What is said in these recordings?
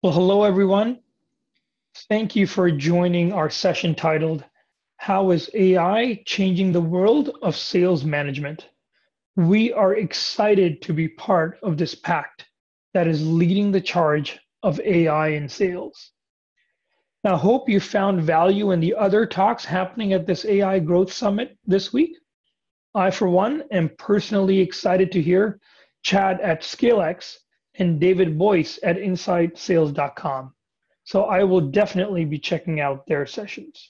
Well, hello, everyone. Thank you for joining our session titled, How is AI Changing the World of Sales Management? We are excited to be part of this pact that is leading the charge of AI in sales. Now, hope you found value in the other talks happening at this AI Growth Summit this week. I, for one, am personally excited to hear Chad at ScaleX and David Boyce at InsideSales.com. So I will definitely be checking out their sessions.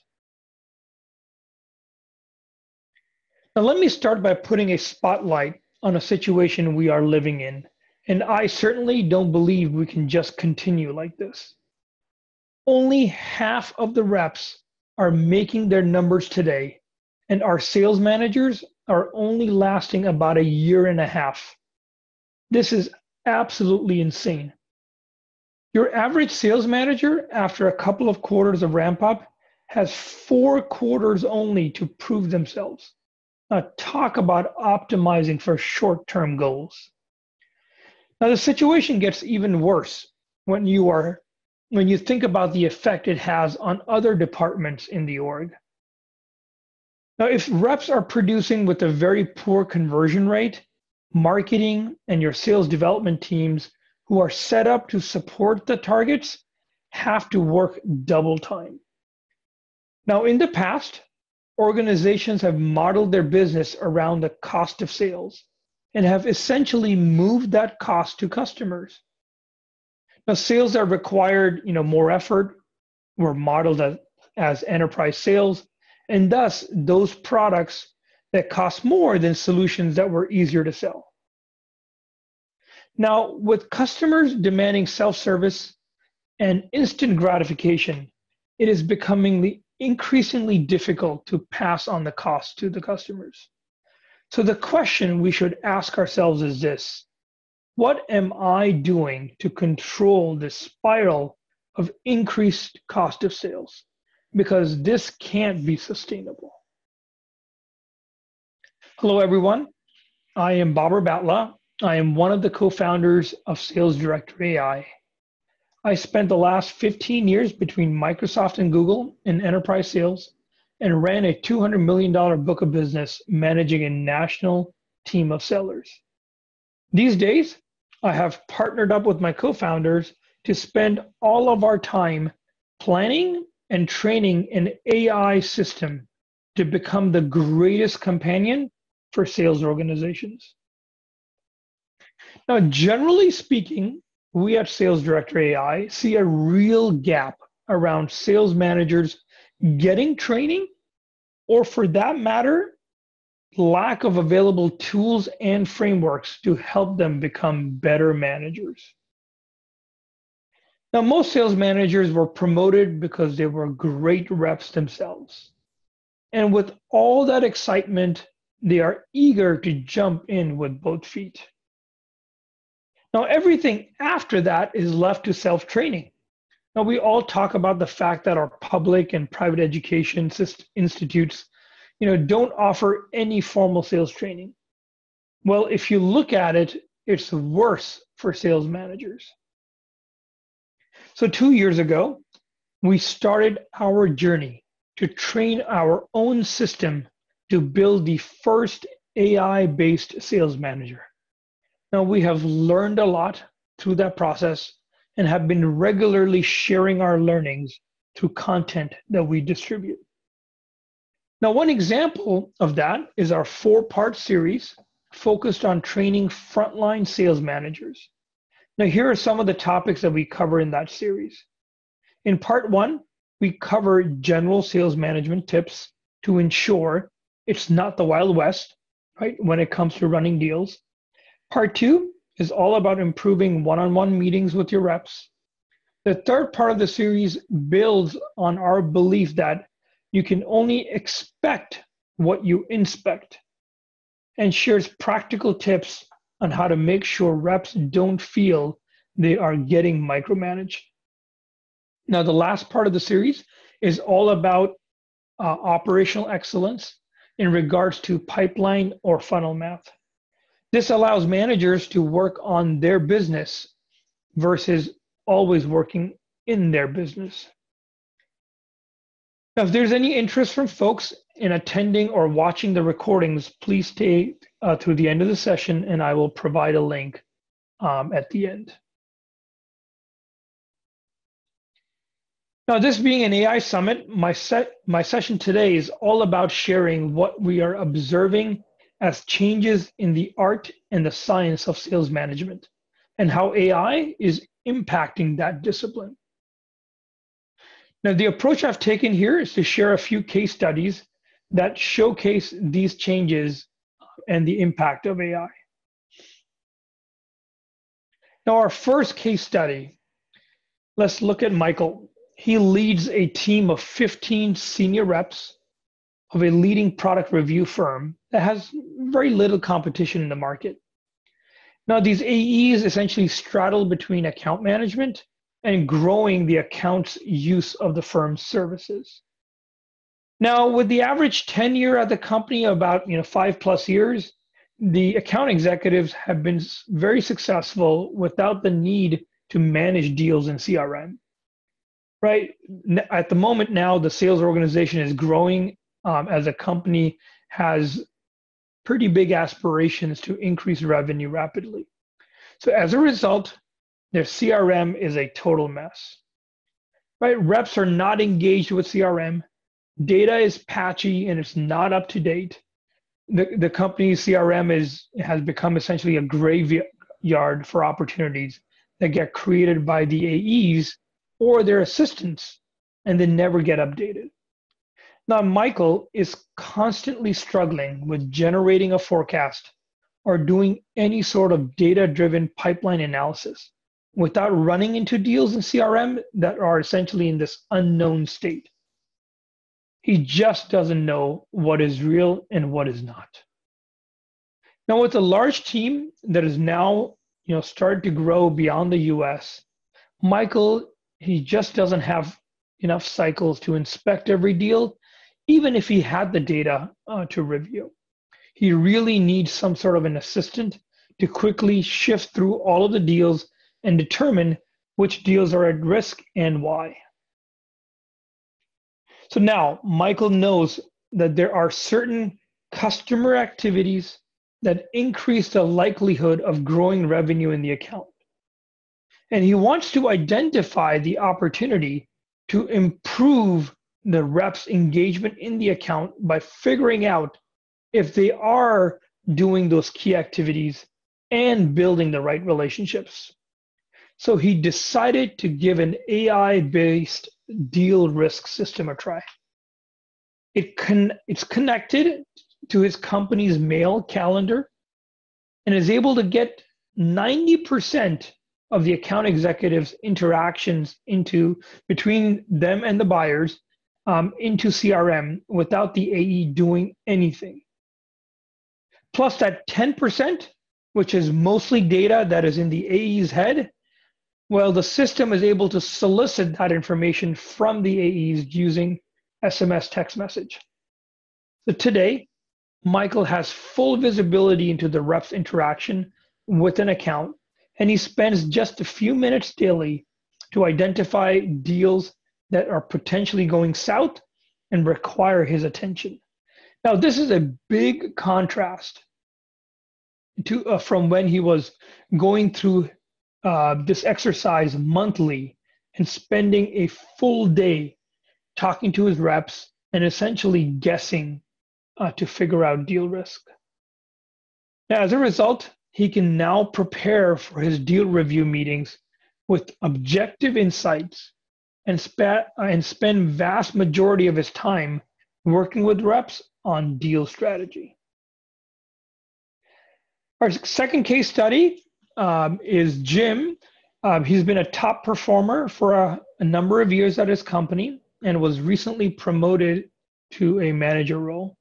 Now, let me start by putting a spotlight on a situation we are living in, and I certainly don't believe we can just continue like this. Only half of the reps are making their numbers today, and our sales managers are only lasting about a year and a half. This is absolutely insane. Your average sales manager, after a couple of quarters of ramp up, has 4 quarters only to prove themselves. Now, talk about optimizing for short-term goals. Now, the situation gets even worse when you think about the effect it has on other departments in the org. Now, if reps are producing with a very poor conversion rate, marketing and your sales development teams who are set up to support the targets have to work double time. Now, in the past, organizations have modeled their business around the cost of sales and have essentially moved that cost to customers. Now, sales that required more effort were modeled as enterprise sales, and thus those products that cost more than solutions that were easier to sell. Now, with customers demanding self-service and instant gratification, it is becoming increasingly difficult to pass on the cost to the customers. So the question we should ask ourselves is this: what am I doing to control this spiral of increased cost of sales? Because this can't be sustainable. Hello, everyone. I am Babar Batla. I am one of the co-founders of SalesDirectorai. I spent the last 15 years between Microsoft and Google in enterprise sales and ran a $200 million book of business managing a national team of sellers. These days, I have partnered up with my co-founders to spend all of our time planning and training an AI system to become the greatest companion for sales organizations. Now, generally speaking, we at SalesDirectorai see a real gap around sales managers getting training, or for that matter, lack of available tools and frameworks to help them become better managers. Now, most sales managers were promoted because they were great reps themselves. And with all that excitement, they are eager to jump in with both feet. Now, everything after that is left to self-training. Now, we all talk about the fact that our public and private education institutes, don't offer any formal sales training. Well, if you look at it, it's worse for sales managers. So 2 years ago, we started our journey to train our own system to build the first AI-based sales manager. Now, we have learned a lot through that process and have been regularly sharing our learnings through content that we distribute. Now, one example of that is our 4-part series focused on training frontline sales managers. Now, here are some of the topics that we cover in that series. In part 1, we cover general sales management tips to ensure it's not the Wild West, right, when it comes to running deals. Part 2 is all about improving one-on-one meetings with your reps. The third part of the series builds on our belief that you can only expect what you inspect, and shares practical tips on how to make sure reps don't feel they are getting micromanaged. Now, the last part of the series is all about operational excellence in regards to pipeline or funnel math. This allows managers to work on their business versus always working in their business. Now, if there's any interest from folks in attending or watching the recordings, please stay through the end of the session and I will provide a link at the end. Now, this being an AI summit, my session today is all about sharing what we are observing as changes in the art and the science of sales management and how AI is impacting that discipline. Now, the approach I've taken here is to share a few case studies that showcase these changes and the impact of AI. Now, our first case study, let's look at Michael. He leads a team of 15 senior reps of a leading product review firm that has very little competition in the market. Now, these AEs essentially straddle between account management and growing the account's use of the firm's services. Now, with the average tenure at the company about 5+ years, the account executives have been very successful without the need to manage deals in CRM. Right at the moment now, the sales organization is growing as a company has pretty big aspirations to increase revenue rapidly. So as a result, their CRM is a total mess. Right? Reps are not engaged with CRM. Data is patchy and it's not up to date. The company's CRM has become essentially a graveyard for opportunities that get created by the AEs or their assistants, and they never get updated. Now, Michael is constantly struggling with generating a forecast or doing any sort of data-driven pipeline analysis without running into deals in CRM that are essentially in this unknown state. He just doesn't know what is real and what is not. Now, with a large team that is now started to grow beyond the US, Michael, he just doesn't have enough cycles to inspect every deal, even if he had the data to review. He really needs some sort of an assistant to quickly shift through all of the deals and determine which deals are at risk and why. So now Michael knows that there are certain customer activities that increase the likelihood of growing revenue in the account. And he wants to identify the opportunity to improve the rep's engagement in the account by figuring out if they are doing those key activities and building the right relationships. So he decided to give an AI-based deal risk system a try. It's connected to his company's mail calendar and is able to get 90% of the account executives' interactions between them and the buyers into CRM without the AE doing anything. Plus that 10%, which is mostly data that is in the AE's head, well, the system is able to solicit that information from the AEs using SMS text message. So today, Michael has full visibility into the rep's interaction with an account, and he spends just a few minutes daily to identify deals that are potentially going south and require his attention. Now, this is a big contrast from when he was going through this exercise monthly and spending a full day talking to his reps and essentially guessing to figure out deal risk. Now, as a result, he can now prepare for his deal review meetings with objective insights and spend vast majority of his time working with reps on deal strategy. Our second case study is Jim. He's been a top performer for a number of years at his company and was recently promoted to a manager role.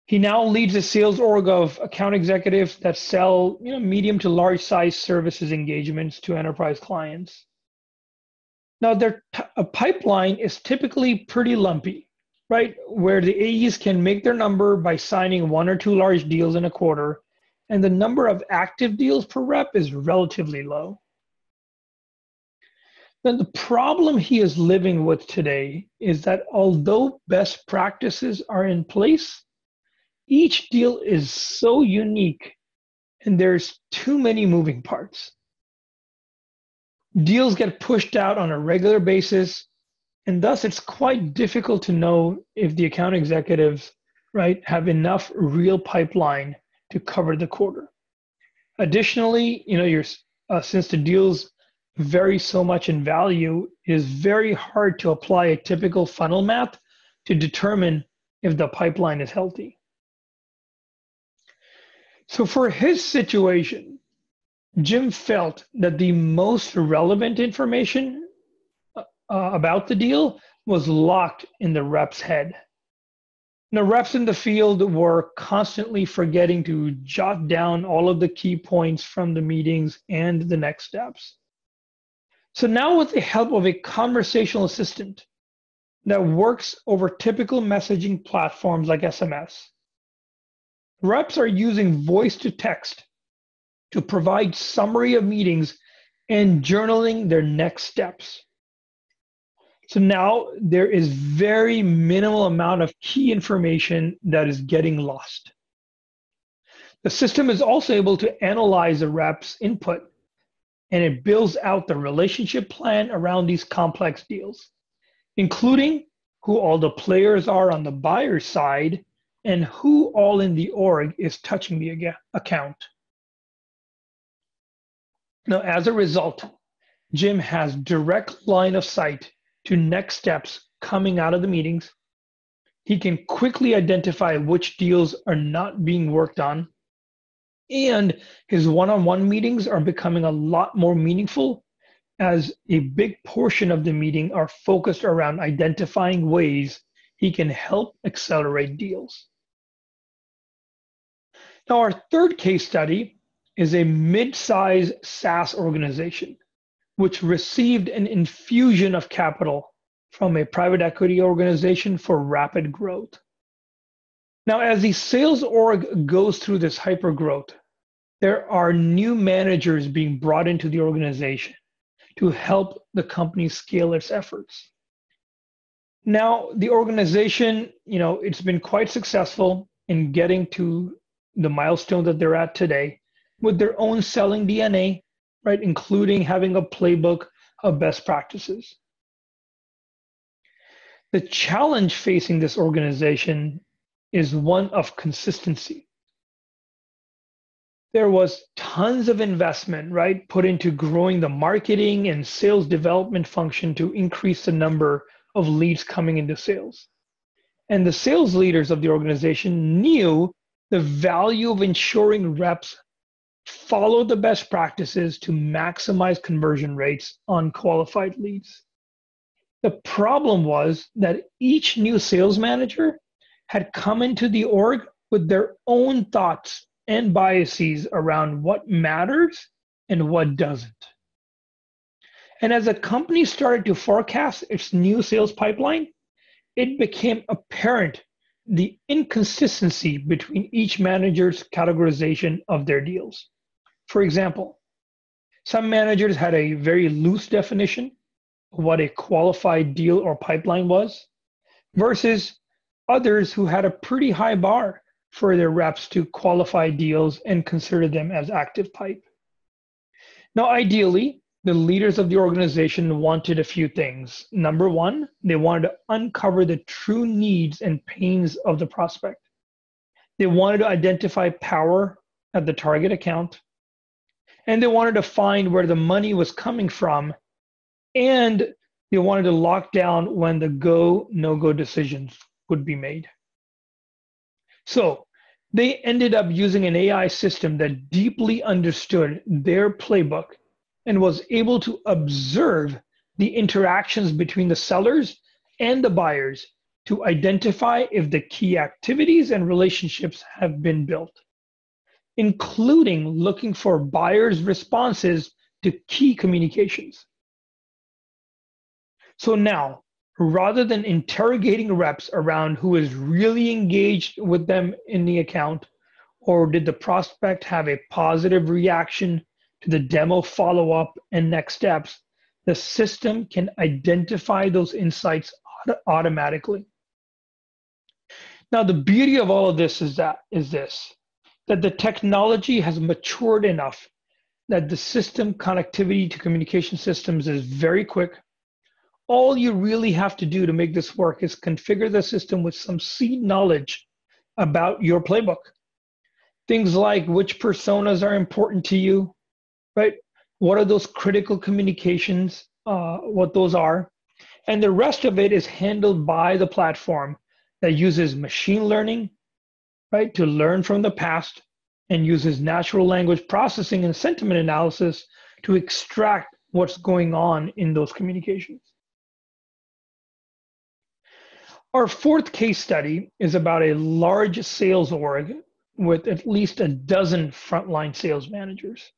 He now leads a sales org of account executives that sell medium to large size services engagements to enterprise clients. Now, their pipeline is typically pretty lumpy, right? Where the AEs can make their number by signing 1 or 2 large deals in a quarter, and the number of active deals per rep is relatively low. Then the problem he is living with today is that although best practices are in place, each deal is so unique and there's too many moving parts. Deals get pushed out on a regular basis, and thus it's quite difficult to know if the account executives, right, have enough real pipeline to cover the quarter. Additionally, since the deals vary so much in value, it is very hard to apply a typical funnel math to determine if the pipeline is healthy. So for his situation, Jim felt that the most relevant information about the deal was locked in the rep's head. The reps in the field were constantly forgetting to jot down all of the key points from the meetings and the next steps. So now, with the help of a conversational assistant that works over typical messaging platforms like SMS, reps are using voice to text to provide summary of meetings and journaling their next steps. So now there is very minimal amount of key information that is getting lost. The system is also able to analyze the rep's input, and it builds out the relationship plan around these complex deals, including who all the players are on the buyer side and who all in the org is touching the account. Now, as a result, Jim has direct line of sight to next steps coming out of the meetings. He can quickly identify which deals are not being worked on, and his one-on-one meetings are becoming a lot more meaningful, as a big portion of the meeting are focused around identifying ways he can help accelerate deals. Now, our third case study is a mid-size SaaS organization which received an infusion of capital from a private equity organization for rapid growth. Now, as the sales org goes through this hypergrowth, there are new managers being brought into the organization to help the company scale its efforts. Now, the organization, it's been quite successful in getting to the milestone that they're at today with their own selling DNA, right, including having a playbook of best practices. The challenge facing this organization is one of consistency. There was tons of investment, right, put into growing the marketing and sales development function to increase the number of leads coming into sales. And the sales leaders of the organization knew the value of ensuring reps follow the best practices to maximize conversion rates on qualified leads. The problem was that each new sales manager had come into the org with their own thoughts and biases around what matters and what doesn't. And as the company started to forecast its new sales pipeline, it became apparent the inconsistency between each manager's categorization of their deals. For example, some managers had a very loose definition of what a qualified deal or pipeline was, versus others who had a pretty high bar for their reps to qualify deals and consider them as active pipe. Now, ideally, the leaders of the organization wanted a few things. Number one, they wanted to uncover the true needs and pains of the prospect. They wanted to identify power at the target account, and they wanted to find where the money was coming from, and they wanted to lock down when the go, no-go decisions would be made. So they ended up using an AI system that deeply understood their playbook and was able to observe the interactions between the sellers and the buyers to identify if the key activities and relationships have been built, including looking for buyers' responses to key communications. So now, rather than interrogating reps around who is really engaged with them in the account, or did the prospect have a positive reaction to the demo follow-up and next steps, the system can identify those insights automatically. Now, the beauty of all of this is that the technology has matured enough that the system connectivity to communication systems is very quick. All you really have to do to make this work is configure the system with some seed knowledge about your playbook. Things like which personas are important to you, right? What are those critical communications, what those are. And the rest of it is handled by the platform that uses machine learning, right, to learn from the past and uses natural language processing and sentiment analysis to extract what's going on in those communications. Our fourth case study is about a large sales org with at least a dozen frontline sales managers.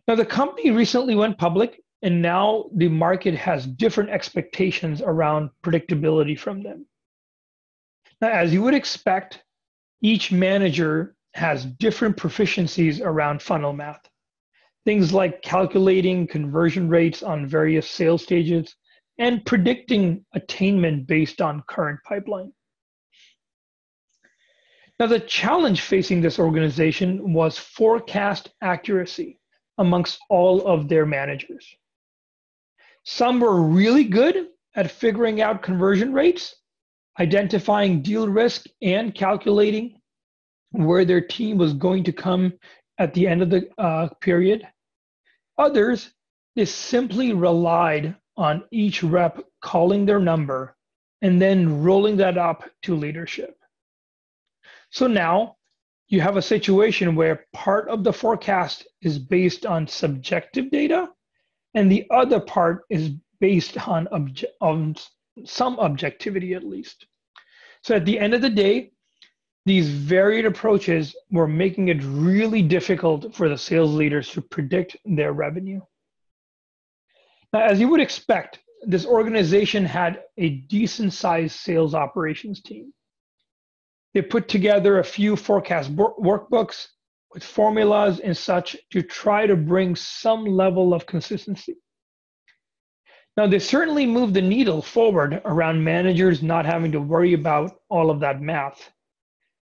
Now, the company recently went public, and now the market has different expectations around predictability from them. Now, as you would expect, each manager has different proficiencies around funnel math. Things like calculating conversion rates on various sales stages and predicting attainment based on current pipeline. Now, the challenge facing this organization was forecast accuracy amongst all of their managers. Some were really good at figuring out conversion rates, identifying deal risk, and calculating where their team was going to come at the end of the period. Others, they simply relied on each rep calling their number and then rolling that up to leadership. So now you have a situation where part of the forecast is based on subjective data and the other part is based on some objectivity at least. So at the end of the day, these varied approaches were making it really difficult for the sales leaders to predict their revenue. Now, as you would expect, this organization had a decent sized sales operations team. They put together a few forecast workbooks with formulas and such to try to bring some level of consistency. Now, they certainly moved the needle forward around managers not having to worry about all of that math.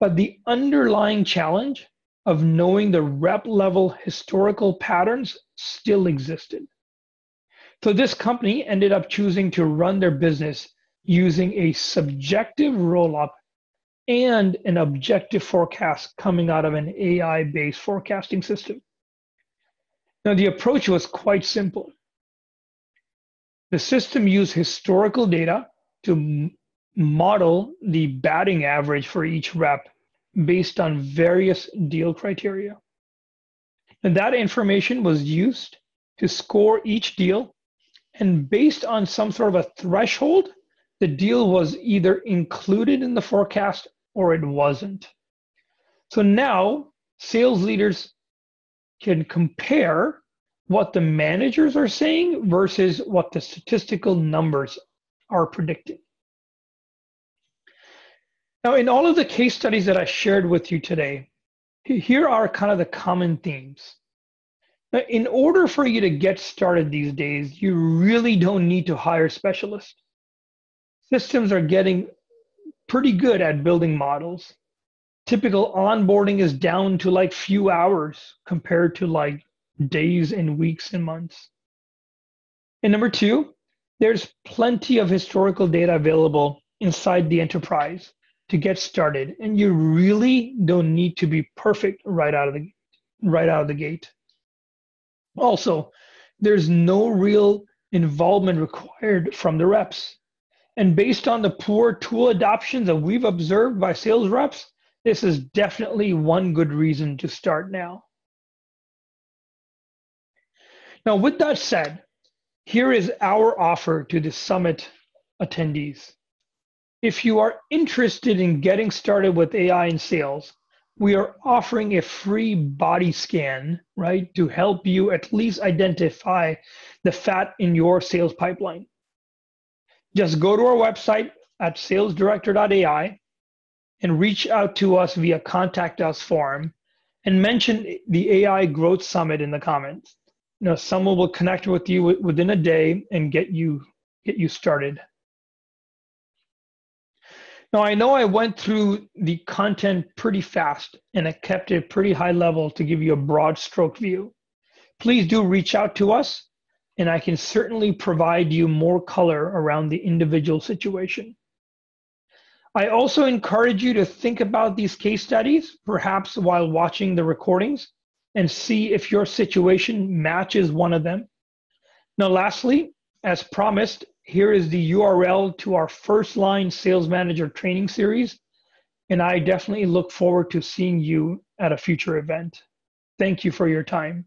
But the underlying challenge of knowing the rep level historical patterns still existed. So this company ended up choosing to run their business using a subjective roll-up and an objective forecast coming out of an AI-based forecasting system. Now, the approach was quite simple. The system used historical data to model the batting average for each rep based on various deal criteria. And that information was used to score each deal, and based on some sort of a threshold, the deal was either included in the forecast or it wasn't. So now sales leaders can compare what the managers are saying versus what the statistical numbers are predicting. Now, in all of the case studies that I shared with you today, here are kind of the common themes. Now, in order for you to get started these days, you really don't need to hire specialists. Systems are getting pretty good at building models. Typical onboarding is down to like few hours compared to like days and weeks and months. And number two, there's plenty of historical data available inside the enterprise to get started, and you really don't need to be perfect right out of the gate. Also, there's no real involvement required from the reps. And based on the poor tool adoption that we've observed by sales reps, this is definitely one good reason to start now. Now, with that said, here is our offer to the summit attendees. If you are interested in getting started with AI in sales, we are offering a free body scan, right, to help you at least identify the fat in your sales pipeline. Just go to our website at SalesDirectorai and reach out to us via Contact Us form and mention the AI Growth Summit in the comments. Someone will connect with you within a day and get you started. Now, I know I went through the content pretty fast and I kept it pretty high level to give you a broad stroke view. Please do reach out to us, and I can certainly provide you more color around the individual situation. I also encourage you to think about these case studies, perhaps while watching the recordings, and see if your situation matches one of them. Now, lastly, as promised, here is the URL to our First Line Sales Manager training series, and I definitely look forward to seeing you at a future event. Thank you for your time.